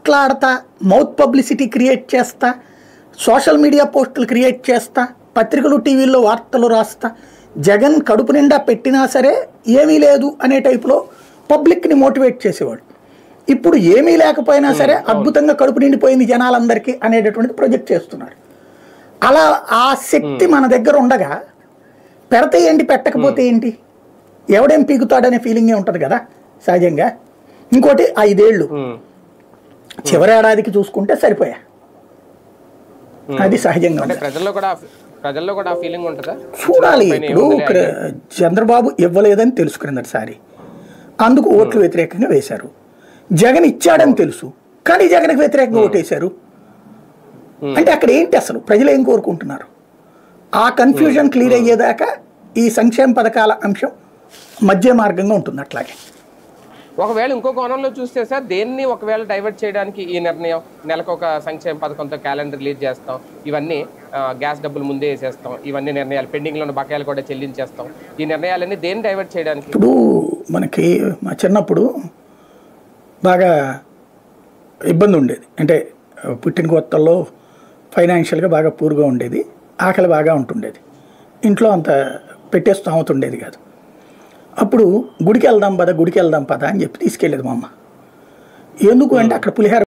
మాట్లాడతా, mouth publicity create చేస్తా, social media పోస్టులు క్రియేట్ చేస్తా, పత్రికలు టీవీల్లో వార్తలు రాస్తా, జగన్ కడుపు నిండా పెట్టినా సరే ఏమీ లేదు అనే టైపులో పబ్లిక్ని మోటివేట్ చేసేవాడు. ఇప్పుడు ఏమీ లేకపోయినా సరే అద్భుతంగా కడుపు నిండిపోయింది జనాలందరికీ అనేటటువంటి ప్రొజెక్ట్ చేస్తున్నాడు. అలా ఆ శక్తి మన దగ్గర ఉండగా పెడితే ఏంటి, పెట్టకపోతే ఏంటి, ఎవడేం పీకుతాడనే ఫీలింగే ఉంటుంది కదా సహజంగా. ఇంకోటి 5 ఏళ్ళు చివరి ఏడాదికి చూసుకుంటే సరిపోయా, అది సహజంగా ప్రజల్లో కూడా ఫీలింగ్ ఉంటుందా చూడాలి. ఇప్పుడు చంద్రబాబు ఇవ్వలేదని తెలుసు క్రిందటిసారి, అందుకు ఓట్లు వ్యతిరేకంగా వేశారు. జగన్ ఇచ్చాడని తెలుసు కానీ జగన్కి వ్యతిరేకంగా ఓటేశారు. అంటే అక్కడ ఏంటి అసలు ప్రజలు ఏం కోరుకుంటున్నారు? ఆ కన్ఫ్యూజన్ క్లియర్ అయ్యేదాకా ఈ సంక్షేమ పథకాల అంశం మధ్య మార్గంగా ఉంటుంది. అట్లాగే ఒకవేళ ఇంకో కోణంలో చూస్తే సార్, దేన్ని ఒకవేళ డైవర్ట్ చేయడానికి ఈ నిర్ణయం, నెలకు ఒక సంక్షేమ పథకంతో క్యాలెండర్ రిలీజ్ చేస్తాం, ఇవన్నీ గ్యాస్ డబ్బులు ముందే వేసేస్తాం, ఇవన్నీ నిర్ణయాలు పెండింగ్లో ఉన్న బకాయిలు కూడా చెల్లించేస్తాం, ఈ నిర్ణయాలన్నీ దేన్ని డైవర్ట్ చేయడానికి? ఇప్పుడు మనకి మా చిన్నప్పుడు బాగా ఇబ్బంది ఉండేది. అంటే పుట్టిన కొత్తల్లో ఫైనాన్షియల్గా బాగా పూర్గా ఉండేది, ఆకలి బాగా ఉంటుండేది, ఇంట్లో అంత పెట్టేస్తూ అవుతుండేది కాదు. అప్పుడు గుడికి వెళ్దాం పద అని చెప్పి తీసుకెళ్ళేది మా అమ్మ. ఎందుకు అంటే అక్కడ పులిహార